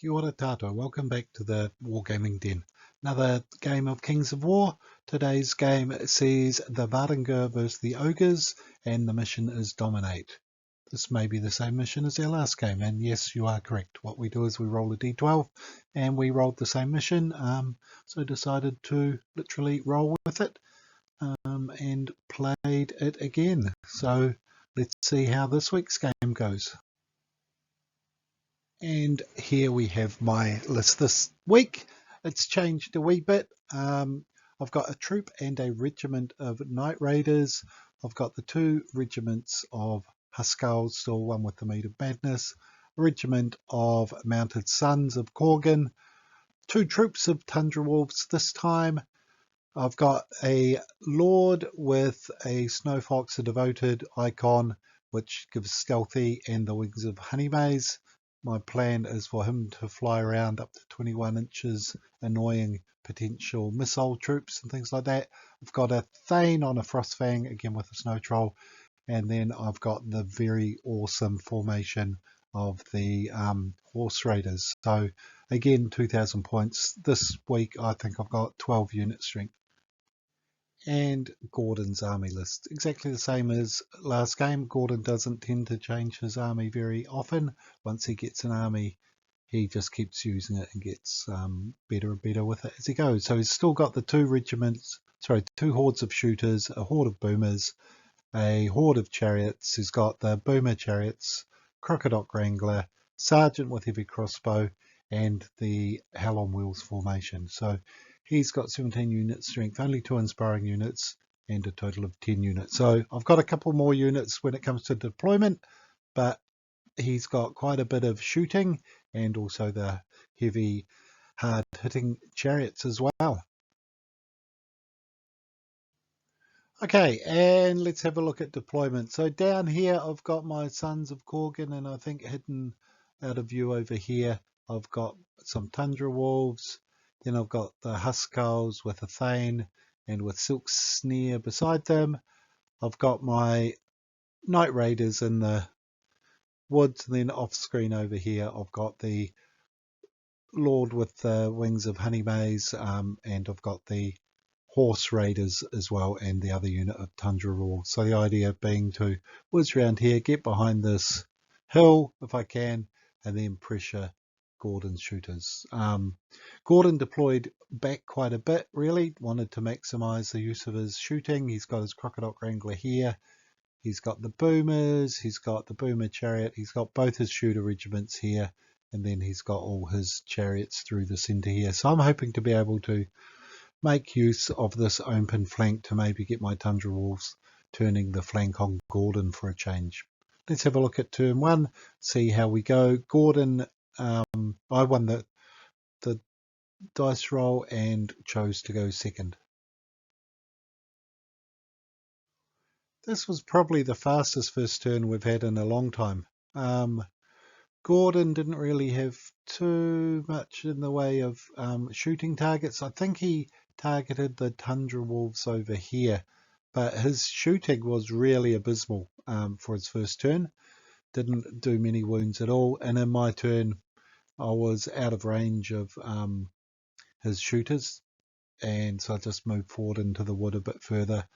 Kia ora tātou, welcome back to the Wargaming Den. Another game of Kings of War. Today's game sees the Varangar versus the Ogres, and the mission is Dominate. This may be the same mission as our last game, and yes, you are correct. What we do is we roll a d12, and we rolled the same mission, so decided to literally roll with it, and played it again. So let's see how this week's game goes. And here we have my list this week. It's changed a wee bit. I've got a troop and a regiment of Night Raiders. I've got the two regiments of Huskars, still one with the Meat of Madness, a regiment of Mounted Sons of Korgan, two troops of Tundra Wolves this time. I've got a Lord with a Snow Fox, a devoted icon, which gives stealthy and the wings of Honey Maze. My plan is for him to fly around up to 21 inches, annoying potential missile troops and things like that. I've got a Thane on a Frostfang, again with a Snow Troll, and then I've got the very awesome formation of the Horse Raiders. So again, 2,000 points. This week I think I've got 12 unit strength. And Gordon's army list, exactly the same as last game. Gordon doesn't tend to change his army very often. Once he gets an army, he just keeps using it and gets better and better with it as he goes. So he's still got the two hordes of shooters, a horde of boomers, a horde of chariots. He's got the boomer chariots, crocodile wrangler, sergeant with heavy crossbow, and the Hell on Wheels formation. So he's got 17 unit strength, only 2 inspiring units, and a total of 10 units. So I've got a couple more units when it comes to deployment, but he's got quite a bit of shooting and also the heavy, hard-hitting chariots as well. Okay, and let's have a look at deployment. So down here I've got my Sons of Korgan, and I think hidden out of view over here I've got some Tundra Wolves. Then I've got the Huskars with a Thane and with Silk Snare beside them. I've got my Night Raiders in the woods, and then off screen over here I've got the Lord with the wings of Honey Maze, and I've got the Horse Raiders as well, and the other unit of Tundra Wolves. So the idea being to whiz around here, get behind this hill if I can, and then pressure Gordon's shooters. Gordon deployed back quite a bit, really. Wanted to maximize the use of his shooting. He's got his Crocodile Wrangler here. He's got the boomers. He's got the boomer chariot. He's got both his shooter regiments here. And then he's got all his chariots through the center here. So I'm hoping to be able to make use of this open flank to maybe get my Tundra Wolves turning the flank on Gordon for a change. Let's have a look at turn 1, see how we go. Gordon, I won the dice roll and chose to go second. This was probably the fastest first turn we've had in a long time. Gordon didn't really have too much in the way of shooting targets. I think he targeted the Tundra Wolves over here, but his shooting was really abysmal for his first turn. Didn't do many wounds at all, and in my turn I was out of range of his shooters, and so I just moved forward into the wood a bit further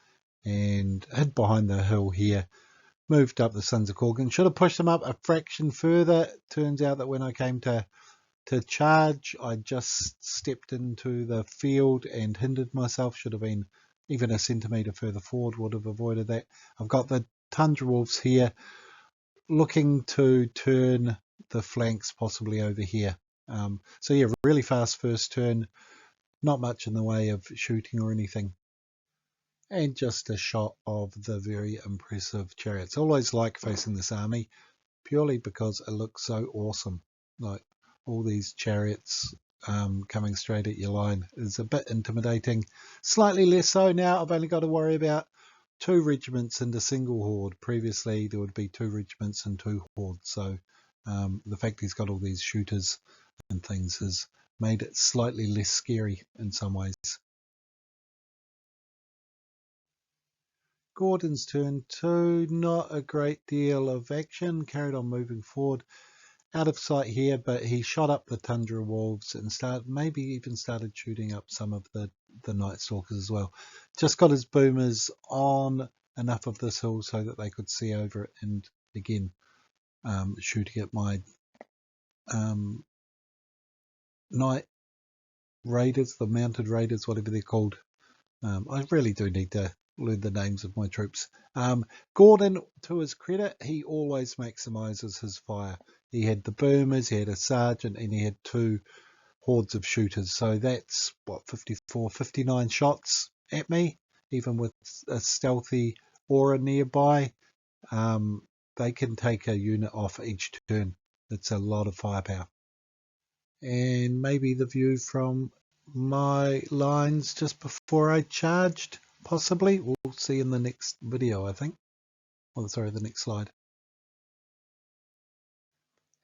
and hid behind the hill here. Moved up the Sons of Korgan. Should have pushed them up a fraction further. Turns out that when I came to charge, I just stepped into the field and hindered myself. Should have been even a centimetre further forward, would have avoided that. I've got the Tundra Wolves here looking to turn the flanks possibly over here. So yeah, really fast first turn. Not much in the way of shooting or anything. And just a shot of the very impressive chariots. I always like facing this army purely because it looks so awesome. Like all these chariots coming straight at your line is a bit intimidating. Slightly less so now. I've only got to worry about 2 regiments and a single horde. Previously there would be 2 regiments and 2 hordes. So the fact he's got all these shooters and things has made it slightly less scary in some ways. Gordon's turn 2, not a great deal of action, carried on moving forward. out of sight here, but he shot up the Tundra Wolves and maybe even started shooting up some of the Night Stalkers as well. Just got his boomers on enough of this hill so that they could see over it, and again shooting at my Night Raiders, the Mounted Raiders, whatever they're called. I really do need to learn the names of my troops. Gordon, to his credit, he always maximises his fire. He had the boomers, he had a sergeant, and he had 2 hordes of shooters. So that's, what, 54, 59 shots at me, even with a stealthy aura nearby. They can take a unit off each turn. It's a lot of firepower. And maybe the view from my lines just before I charged, possibly. We'll see in the next video, I think. Oh, sorry, the next slide.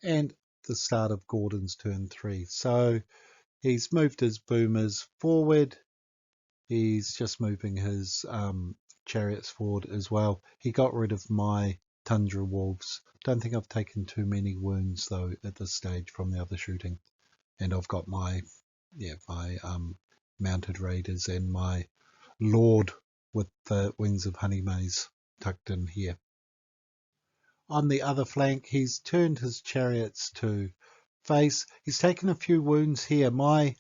And the start of Gordon's turn 3. So he's moved his boomers forward. He's just moving his chariots forward as well. He got rid of my Tundra Wolves. Don't think I've taken too many wounds though at this stage from the other shooting. And I've got my Mounted Raiders and my Lord with the Wings of Honey Maze tucked in here. On the other flank, he's turned his chariots to face. He's taken a few wounds here. My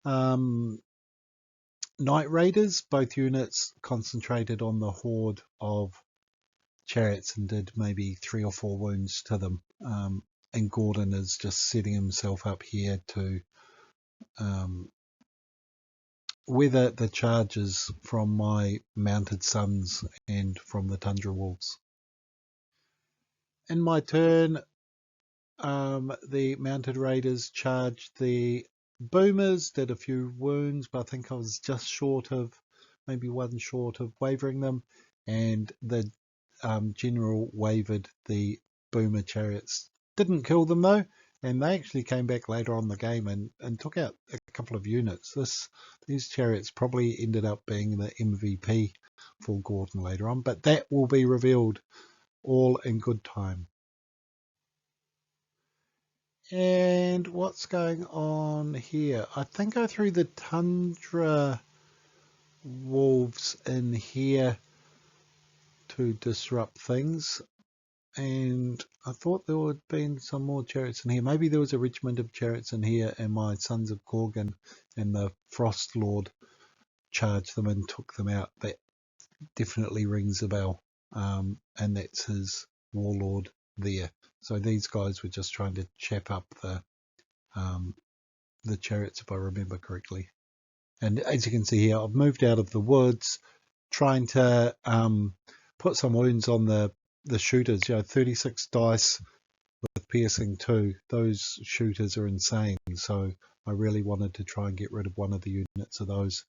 Night Raiders, both units, concentrated on the horde of chariots and did maybe 3 or 4 wounds to them. And Gordon is just setting himself up here to weather the charges from my Mounted Sons and from the Tundra Wolves. In my turn, the Mounted Raiders charged the boomers, did a few wounds, but I think I was just short of, maybe 1 short of wavering them, and the general wavered the boomer chariots. Didn't kill them though, and they actually came back later on the game and took out a couple of units. These chariots probably ended up being the MVP for Gordon later on, but that will be revealed all in good time. And what's going on here? I think I threw the Tundra Wolves in here to disrupt things. And I thought there would have been some more chariots in here. Maybe there was a regiment of chariots in here and my Sons of Korgan and the Frost Lord charged them and took them out. That definitely rings a bell. And that's his warlord there. So these guys were just trying to chap up the chariots, if I remember correctly. And as you can see here, I've moved out of the woods, trying to put some wounds on the shooters. 36 dice with piercing 2. Those shooters are insane. So I really wanted to try and get rid of one of the units of those.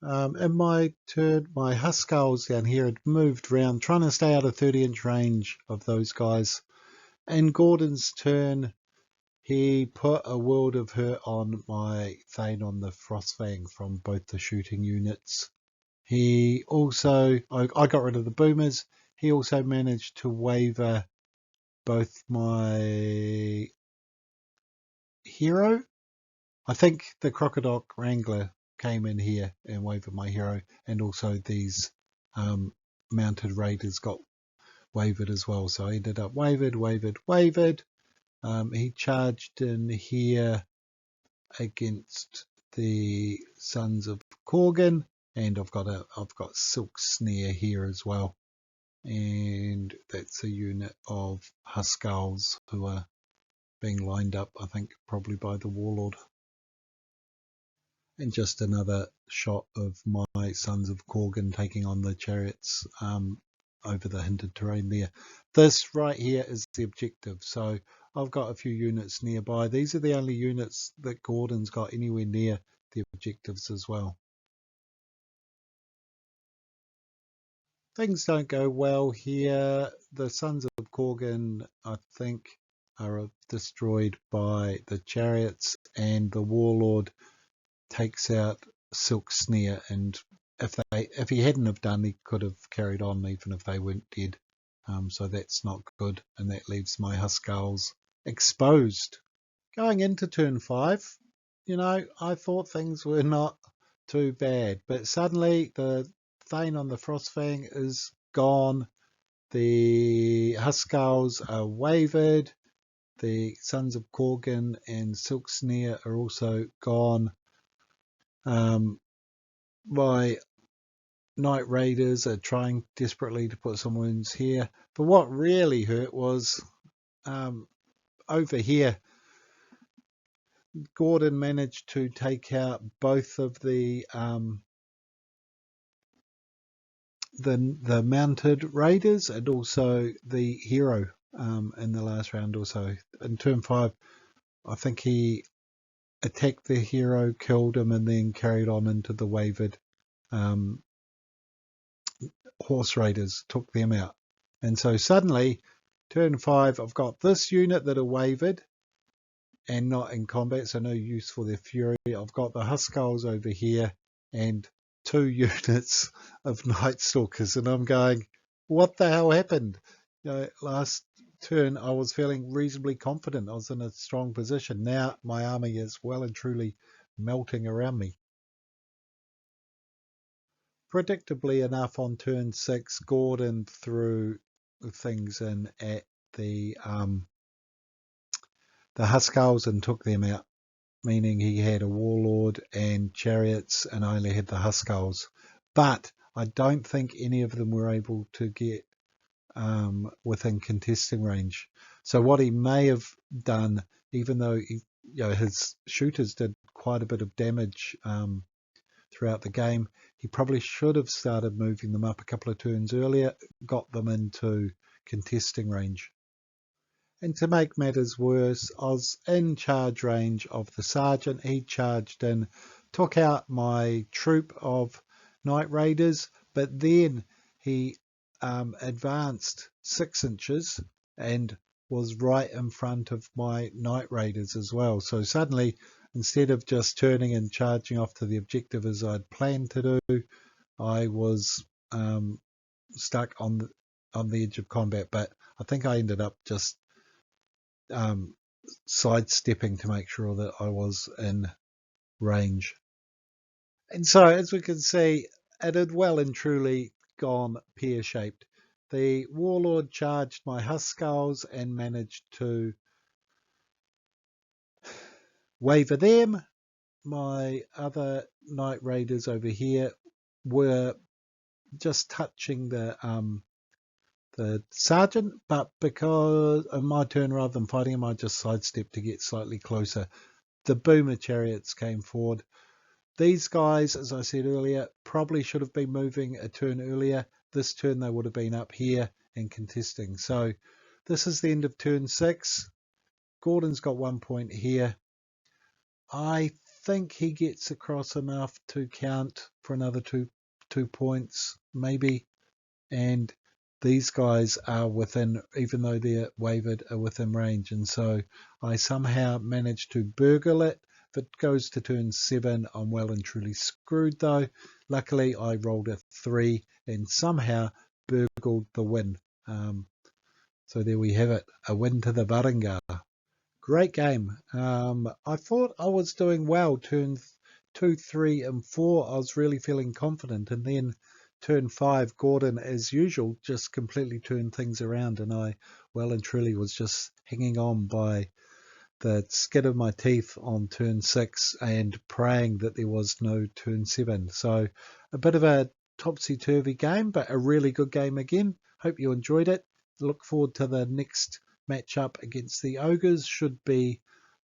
In my turn, my Huskars down here had moved around, trying to stay out of 30-inch range of those guys. In Gordon's turn, he put a World of Hurt on my Thane on the Frostfang from both the shooting units. He also, I got rid of the boomers. He also managed to waver both my hero. I think the Crocodile Wrangler came in here and wavered my hero, and also these Mounted Raiders got wavered as well. So I ended up wavered. He charged in here against the Sons of Korgan, and I've got Silk Snare here as well, and that's a unit of Huskars who are being lined up, I think, probably by the Warlord. And just another shot of my Sons of Korgan taking on the chariots over the hindered terrain there. This right here is the objective. So I've got a few units nearby. These are the only units that Gordon's got anywhere near the objectives as well. Things don't go well here. The Sons of Korgan, I think, are destroyed by the chariots, and the Warlord takes out Silk Snare, and if he hadn't have done, he could have carried on even if they weren't dead. So that's not good, and that leaves my Huskarls exposed. Going into turn 5, I thought things were not too bad, but suddenly the Thane on the Frostfang is gone. The Huskarls are wavered. The Sons of Korgan and Silk Snare are also gone. My Night Raiders are trying desperately to put some wounds here. But what really hurt was over here. Gordon managed to take out both of the mounted raiders and also the hero in the last round. Also in turn 5, I think he attacked the hero, killed him, and then carried on into the wavered horse raiders, took them out. And so suddenly, turn 5, I've got this unit that are wavered and not in combat, so no use for their fury. I've got the Huskarls over here and 2 units of Night Stalkers, and I'm going, what the hell happened? Last turn I was feeling reasonably confident. I was in a strong position. Now my army is well and truly melting around me. Predictably enough, on turn 6, Gordon threw things in at the Huskarls and took them out, meaning he had a Warlord and Chariots and I only had the Huskarls. But I don't think any of them were able to get within contesting range. So what he may have done, even though his shooters did quite a bit of damage throughout the game, he probably should have started moving them up a couple of turns earlier, got them into contesting range. And to make matters worse, I was in charge range of the sergeant. He charged in, took out my troop of Night Raiders, but then he advanced 6 inches and was right in front of my Night Raiders as well. So suddenly, instead of just turning and charging off to the objective as I'd planned to do, I was stuck on the edge of combat. But I think I ended up just sidestepping to make sure that I was in range. And so, as we can see, it had well and truly gone pear-shaped. The Warlord charged my Huskarls and managed to waver them. My other Night Raiders over here were just touching the sergeant, but because on my turn, rather than fighting him, I just sidestepped to get slightly closer. The Boomer Chariots came forward. These guys, as I said earlier, probably should have been moving a turn earlier. This turn they would have been up here and contesting. So this is the end of turn 6. Gordon's got 1 point here. I think he gets across enough to count for another two points, maybe. And these guys are within, even though they're wavered, are within range. And so I somehow managed to burgle it. If it goes to turn 7, I'm well and truly screwed though. Luckily, I rolled a 3 and somehow burgled the win. So there we have it, a win to the Varangar. Great game. I thought I was doing well. Turns 2, 3, and 4, I was really feeling confident. And then turn 5, Gordon, as usual, just completely turned things around. And I well and truly was just hanging on by the skin of my teeth on turn 6 and praying that there was no turn 7. So a bit of a topsy-turvy game, but a really good game again. Hope you enjoyed it. Look forward to the next matchup against the Ogres. Should be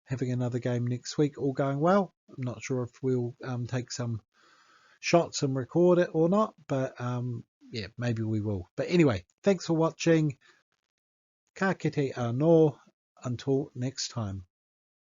having another game next week, all going well. I'm not sure if we'll take some shots and record it or not, but yeah, maybe we will. But anyway, thanks for watching. Ka kite anō. Until next time.